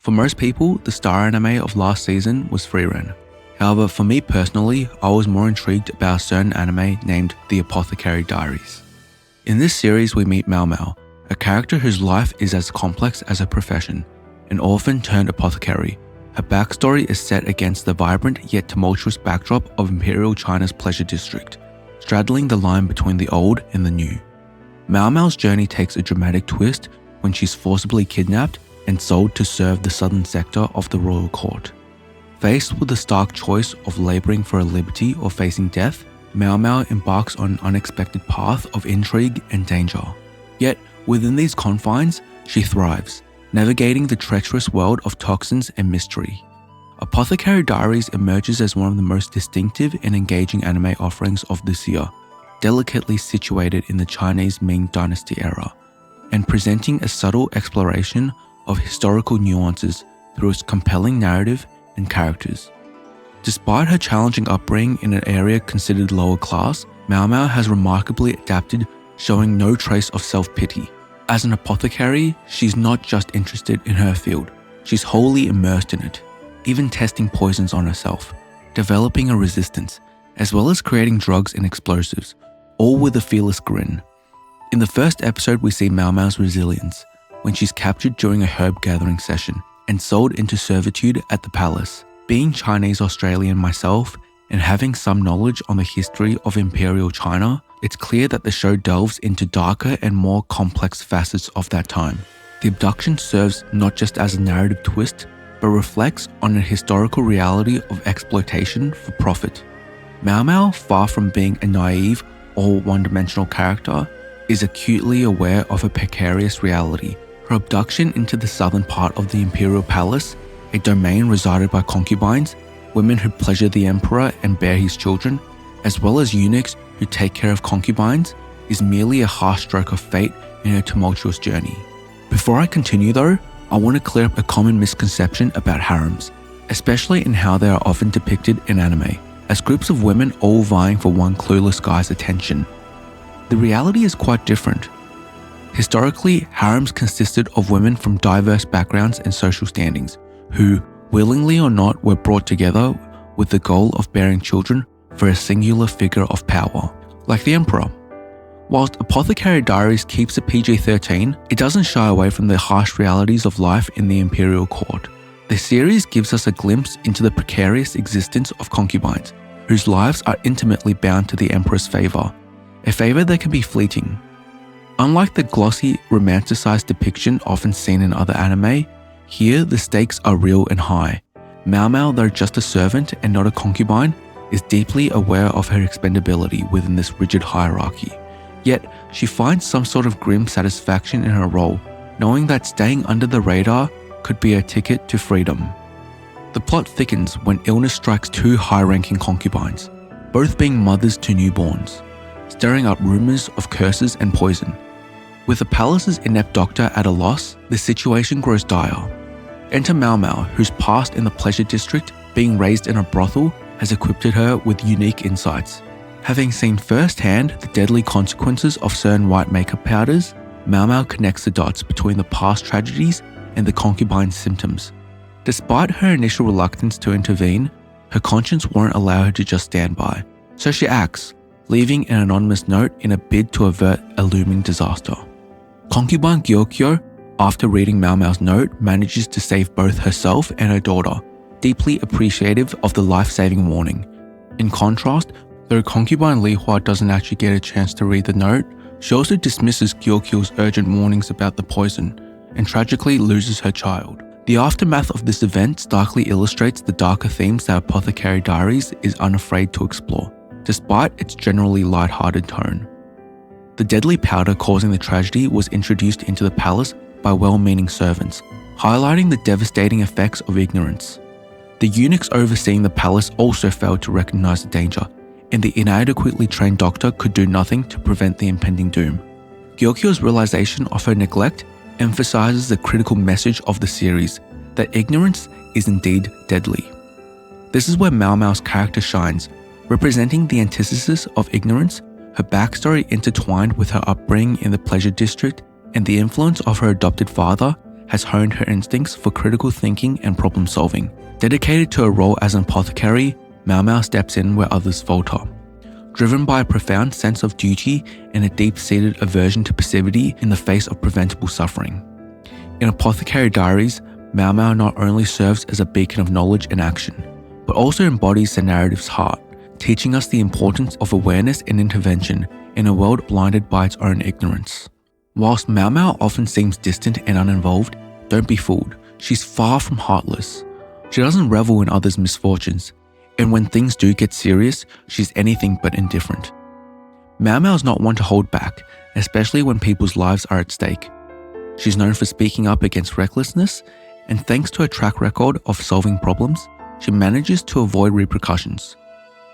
For most people, the star anime of last season was Frieren. However, for me personally, I was more intrigued about a certain anime named The Apothecary Diaries. In this series, we meet Maomao, a character whose life is as complex as her profession, an orphan turned apothecary. Her backstory is set against the vibrant yet tumultuous backdrop of Imperial China's pleasure district, straddling the line between the old and the new. Maomao's journey takes a dramatic twist when she's forcibly kidnapped and sold to serve the southern sector of the royal court. Faced with the stark choice of laboring for her liberty or facing death, Maomao embarks on an unexpected path of intrigue and danger. Yet, within these confines, she thrives, navigating the treacherous world of toxins and mystery. Apothecary Diaries emerges as one of the most distinctive and engaging anime offerings of this year, delicately situated in the Chinese Ming Dynasty era, and presenting a subtle exploration of historical nuances through its compelling narrative and characters. Despite her challenging upbringing in an area considered lower class, Maomao has remarkably adapted, showing no trace of self-pity. As an apothecary, she's not just interested in her field, she's wholly immersed in it, even testing poisons on herself, developing a resistance, as well as creating drugs and explosives, all with a fearless grin. In the first episode, we see Maomao's resilience, when she's captured during a herb gathering session and sold into servitude at the palace. Being Chinese-Australian myself and having some knowledge on the history of Imperial China, it's clear that the show delves into darker and more complex facets of that time. The abduction serves not just as a narrative twist, but reflects on a historical reality of exploitation for profit. Maomao, far from being a naive or one-dimensional character, is acutely aware of a precarious reality. Her abduction into the southern part of the Imperial Palace, a domain resided by concubines, women who pleasure the emperor and bear his children, as well as eunuchs who take care of concubines, is merely a harsh stroke of fate in her tumultuous journey. Before I continue though, I want to clear up a common misconception about harems, especially in how they are often depicted in anime, as groups of women all vying for one clueless guy's attention. The reality is quite different. Historically, harems consisted of women from diverse backgrounds and social standings, who, willingly or not, were brought together with the goal of bearing children for a singular figure of power, like the emperor. Whilst Apothecary Diaries keeps it PG-13, it doesn't shy away from the harsh realities of life in the imperial court. The series gives us a glimpse into the precarious existence of concubines, whose lives are intimately bound to the emperor's favor, a favor that can be fleeting. Unlike the glossy, romanticized depiction often seen in other anime, here the stakes are real and high. Maomao, though just a servant and not a concubine, is deeply aware of her expendability within this rigid hierarchy. Yet, she finds some sort of grim satisfaction in her role, knowing that staying under the radar could be a ticket to freedom. The plot thickens when illness strikes two high-ranking concubines, both being mothers to newborns, stirring up rumors of curses and poison. With the palace's inept doctor at a loss, the situation grows dire. Enter Maomao, whose past in the pleasure district, being raised in a brothel, has equipped her with unique insights. Having seen firsthand the deadly consequences of certain white makeup powders, Maomao connects the dots between the past tragedies and the concubine's symptoms. Despite her initial reluctance to intervene, her conscience won't allow her to just stand by, so she acts, leaving an anonymous note in a bid to avert a looming disaster. Concubine Gyokyo, after reading Maomao's note, manages to save both herself and her daughter, deeply appreciative of the life-saving warning. In contrast, though concubine Li Hua doesn't actually get a chance to read the note, she also dismisses Gyokyo's urgent warnings about the poison, and tragically loses her child. The aftermath of this event starkly illustrates the darker themes that Apothecary Diaries is unafraid to explore, despite its generally light-hearted tone. The deadly powder causing the tragedy was introduced into the palace by well-meaning servants, highlighting the devastating effects of ignorance. The eunuchs overseeing the palace also failed to recognize the danger, and the inadequately trained doctor could do nothing to prevent the impending doom. Gyokyo's realization of her neglect emphasizes the critical message of the series, that ignorance is indeed deadly. This is where Maomao's character shines, representing the antithesis of ignorance, her backstory intertwined with her upbringing in the pleasure district and the influence of her adopted father has honed her instincts for critical thinking and problem solving. Dedicated to a role as an apothecary, Maomao steps in where others falter. Driven by a profound sense of duty and a deep-seated aversion to passivity in the face of preventable suffering. In Apothecary Diaries, Maomao not only serves as a beacon of knowledge and action, but also embodies the narrative's heart, teaching us the importance of awareness and intervention in a world blinded by its own ignorance. Whilst Maomao often seems distant and uninvolved, don't be fooled, she's far from heartless. She doesn't revel in others' misfortunes, and when things do get serious, she's anything but indifferent. Maomao's not one to hold back, especially when people's lives are at stake. She's known for speaking up against recklessness, and thanks to her track record of solving problems, she manages to avoid repercussions.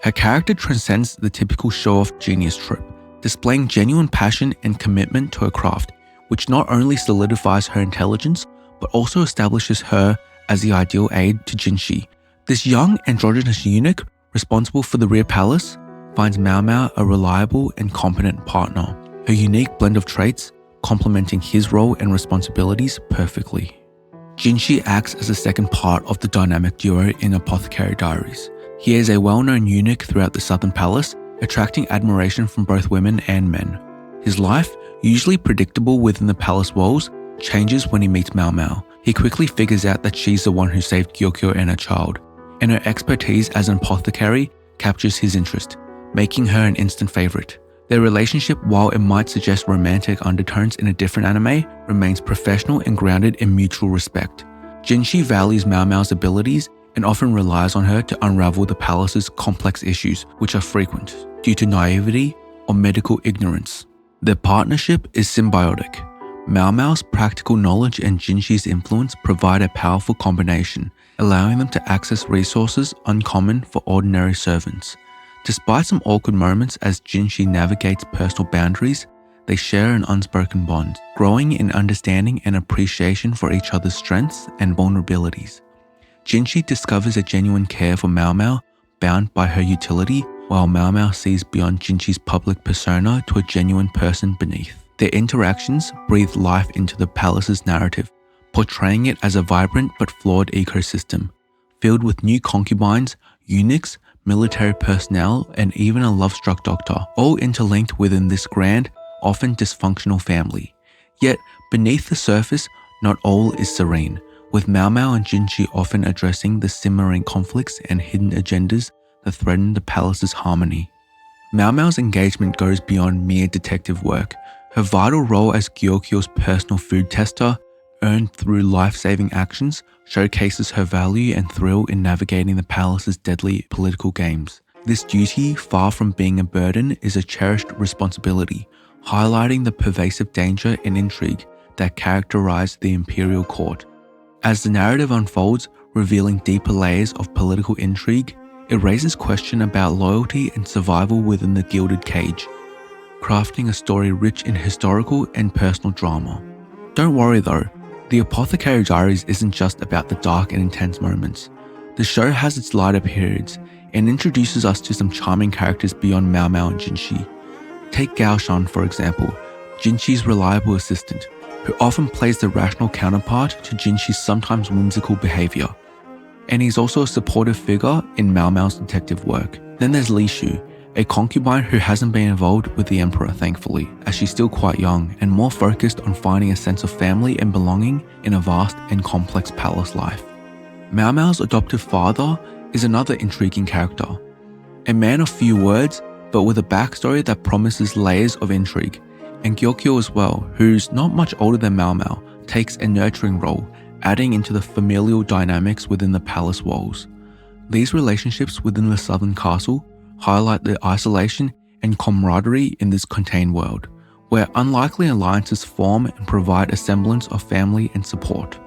Her character transcends the typical show-off genius trope, displaying genuine passion and commitment to her craft, which not only solidifies her intelligence, but also establishes her as the ideal aide to Jinshi. This young androgynous eunuch, responsible for the rear palace, finds Maomao a reliable and competent partner, her unique blend of traits complementing his role and responsibilities perfectly. Jinshi acts as the second part of the dynamic duo in Apothecary Diaries. He is a well-known eunuch throughout the Southern Palace, attracting admiration from both women and men. His life, usually predictable within the palace walls, changes when he meets Maomao. He quickly figures out that she's the one who saved Gyokyo and her child, and her expertise as an apothecary captures his interest, making her an instant favorite. Their relationship, while it might suggest romantic undertones in a different anime, remains professional and grounded in mutual respect. Jinshi values Maomao's abilities and often relies on her to unravel the palace's complex issues, which are frequent due to naivety or medical ignorance. Their partnership is symbiotic. Maomao's practical knowledge and Jinshi's influence provide a powerful combination, allowing them to access resources uncommon for ordinary servants. Despite some awkward moments as Jinshi navigates personal boundaries, they share an unspoken bond, growing in understanding and appreciation for each other's strengths and vulnerabilities. Jinshi discovers a genuine care for Maomao, bound by her utility, while Maomao sees beyond Jinshi's public persona to a genuine person beneath. Their interactions breathe life into the palace's narrative, portraying it as a vibrant but flawed ecosystem, filled with new concubines, eunuchs, military personnel, and even a love-struck doctor, all interlinked within this grand, often dysfunctional family. Yet, beneath the surface, not all is serene, with Maomao and Jinshi often addressing the simmering conflicts and hidden agendas that threaten the palace's harmony. Maomao's engagement goes beyond mere detective work. Her vital role as Gyokyo's personal food tester, earned through life-saving actions, showcases her value and thrill in navigating the palace's deadly political games. This duty, far from being a burden, is a cherished responsibility, highlighting the pervasive danger and intrigue that characterize the Imperial court. As the narrative unfolds, revealing deeper layers of political intrigue, it raises questions about loyalty and survival within the gilded cage, crafting a story rich in historical and personal drama. Don't worry though, the Apothecary Diaries isn't just about the dark and intense moments. The show has its lighter periods and introduces us to some charming characters beyond Maomao and Jinshi. Take Gaoshan for example, Jinshi's reliable assistant, who often plays the rational counterpart to Jinshi's sometimes whimsical behavior. And he's also a supportive figure in Maomao's detective work. Then there's Li Shu, a concubine who hasn't been involved with the emperor thankfully, as she's still quite young and more focused on finding a sense of family and belonging in a vast and complex palace life. Maomao's adoptive father is another intriguing character, a man of few words but with a backstory that promises layers of intrigue, and Gyokyo as well, who's not much older than Maomao, takes a nurturing role, adding into the familial dynamics within the palace walls. These relationships within the southern castle highlight the isolation and camaraderie in this contained world, where unlikely alliances form and provide a semblance of family and support.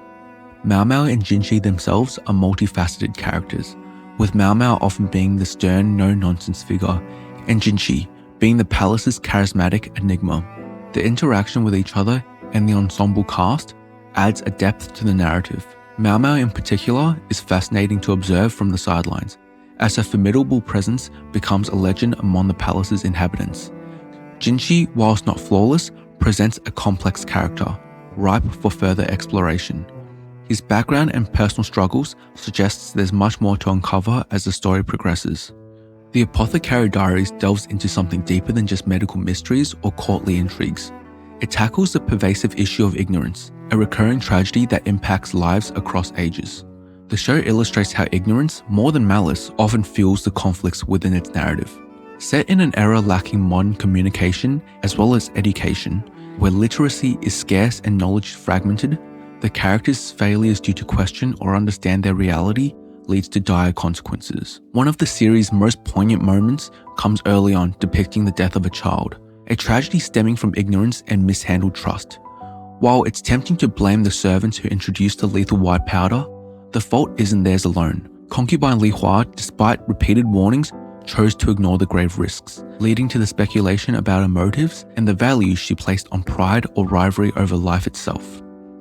Maomao and Jinshi themselves are multifaceted characters, with Maomao often being the stern, no-nonsense figure, and Jinshi being the palace's charismatic enigma. The interaction with each other and the ensemble cast adds a depth to the narrative. Maomao in particular is fascinating to observe from the sidelines, as her formidable presence becomes a legend among the palace's inhabitants. Jinshi, whilst not flawless, presents a complex character, ripe for further exploration. His background and personal struggles suggests there's much more to uncover as the story progresses. The Apothecary Diaries delves into something deeper than just medical mysteries or courtly intrigues. It tackles the pervasive issue of ignorance, a recurring tragedy that impacts lives across ages. The show illustrates how ignorance, more than malice, often fuels the conflicts within its narrative. Set in an era lacking modern communication as well as education, where literacy is scarce and knowledge fragmented, the characters' failures due to question or understand their reality leads to dire consequences. One of the series' most poignant moments comes early on, depicting the death of a child, a tragedy stemming from ignorance and mishandled trust. While it's tempting to blame the servants who introduced the lethal white powder, the fault isn't theirs alone. Concubine Li Hua, despite repeated warnings, chose to ignore the grave risks, leading to the speculation about her motives and the value she placed on pride or rivalry over life itself.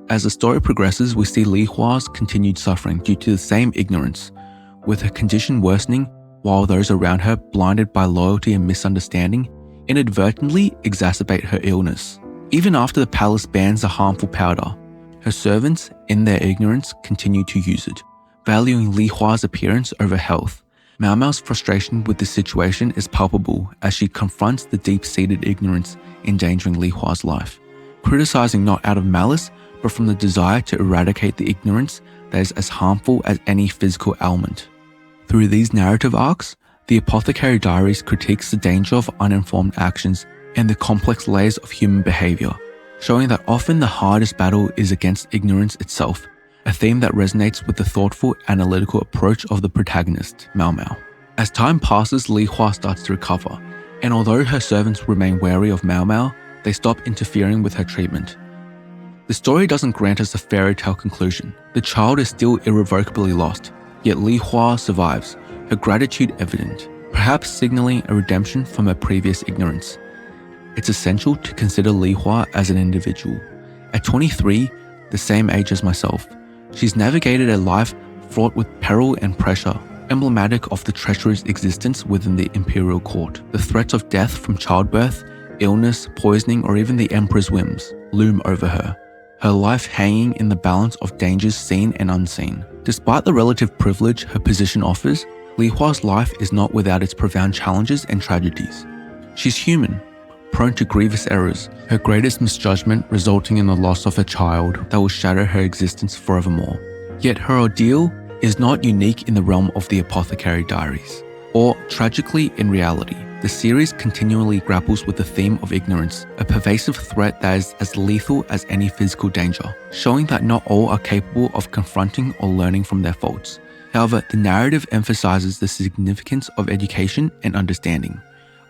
As the story progresses, we see Li Hua's continued suffering due to the same ignorance, with her condition worsening while those around her, blinded by loyalty and misunderstanding, inadvertently exacerbate her illness. Even after the palace bans the harmful powder, her servants, in their ignorance, continue to use it, valuing Li Hua's appearance over health. Maomao's frustration with this situation is palpable as she confronts the deep-seated ignorance endangering Li Hua's life, criticizing not out of malice, but from the desire to eradicate the ignorance that is as harmful as any physical ailment. Through these narrative arcs, the Apothecary Diaries critiques the danger of uninformed actions and the complex layers of human behavior, showing that often the hardest battle is against ignorance itself, a theme that resonates with the thoughtful, analytical approach of the protagonist, Maomao. As time passes, Li Hua starts to recover, and although her servants remain wary of Maomao, they stop interfering with her treatment. The story doesn't grant us a fairy tale conclusion. The child is still irrevocably lost, yet Li Hua survives, her gratitude evident, perhaps signaling a redemption from her previous ignorance. It's essential to consider Li Hua as an individual. At 23, the same age as myself, she's navigated a life fraught with peril and pressure, emblematic of the treacherous existence within the Imperial court. The threats of death from childbirth, illness, poisoning, or even the Emperor's whims loom over her, her life hanging in the balance of dangers seen and unseen. Despite the relative privilege her position offers, Li Hua's life is not without its profound challenges and tragedies. She's human, prone to grievous errors, her greatest misjudgment resulting in the loss of a child that will shatter her existence forevermore. Yet her ordeal is not unique in the realm of the Apothecary Diaries, or tragically in reality. The series continually grapples with the theme of ignorance, a pervasive threat that is as lethal as any physical danger, showing that not all are capable of confronting or learning from their faults. However, the narrative emphasizes the significance of education and understanding,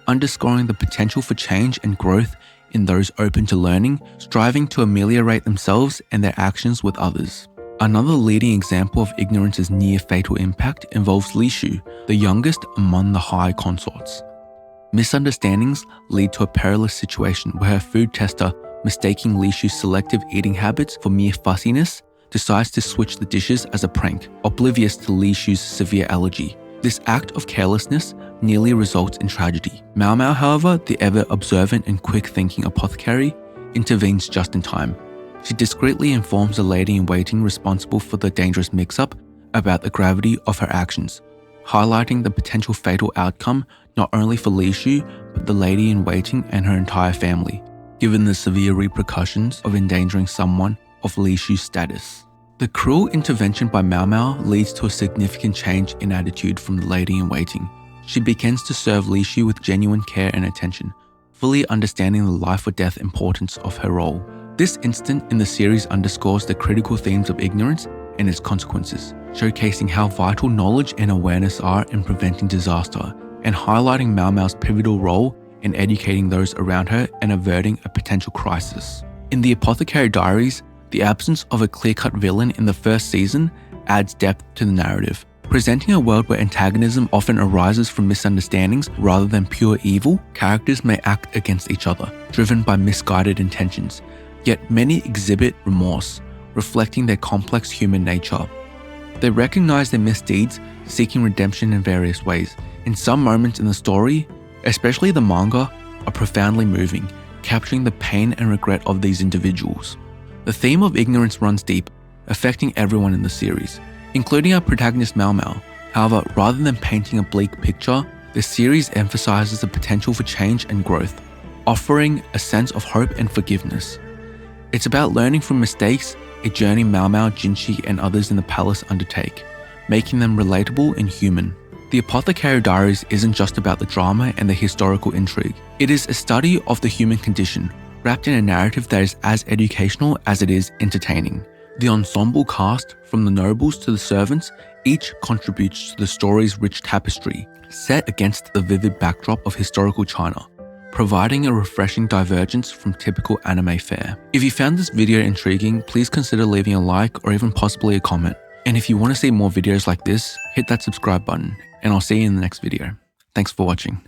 underscoring the potential for change and growth in those open to learning, striving to ameliorate themselves and their actions with others. Another leading example of ignorance's near-fatal impact involves Li Shu, the youngest among the high consorts. Misunderstandings lead to a perilous situation where her food tester, mistaking Li Shu's selective eating habits for mere fussiness, decides to switch the dishes as a prank, oblivious to Li Shu's severe allergy. This act of carelessness nearly results in tragedy. Maomao, however, the ever-observant and quick-thinking apothecary, intervenes just in time. She discreetly informs the lady-in-waiting responsible for the dangerous mix-up about the gravity of her actions, highlighting the potential fatal outcome not only for Li Shu, but the lady-in-waiting and her entire family, given the severe repercussions of endangering someone of Li Shu's status. The cruel intervention by Maomao leads to a significant change in attitude from the lady-in-waiting. She begins to serve Li Shu with genuine care and attention, fully understanding the life or death importance of her role. This instant in the series underscores the critical themes of ignorance and its consequences, showcasing how vital knowledge and awareness are in preventing disaster, and highlighting Maomao's pivotal role in educating those around her and averting a potential crisis. In the Apothecary Diaries, the absence of a clear-cut villain in the first season adds depth to the narrative, presenting a world where antagonism often arises from misunderstandings rather than pure evil. Characters may act against each other, driven by misguided intentions, yet many exhibit remorse, reflecting their complex human nature. They recognize their misdeeds, seeking redemption in various ways. In some moments in the story, especially the manga, are profoundly moving, capturing the pain and regret of these individuals. The theme of ignorance runs deep, affecting everyone in the series, including our protagonist Maomao. However, rather than painting a bleak picture, the series emphasizes the potential for change and growth, offering a sense of hope and forgiveness. It's about learning from mistakes, a journey Maomao, Jinshi, and others in the palace undertake, making them relatable and human. The Apothecary Diaries isn't just about the drama and the historical intrigue. It is a study of the human condition, wrapped in a narrative that is as educational as it is entertaining. The ensemble cast, from the nobles to the servants, each contributes to the story's rich tapestry, set against the vivid backdrop of historical China, providing a refreshing divergence from typical anime fare. If you found this video intriguing, please consider leaving a like or even possibly a comment. And if you want to see more videos like this, hit that subscribe button, and I'll see you in the next video. Thanks for watching.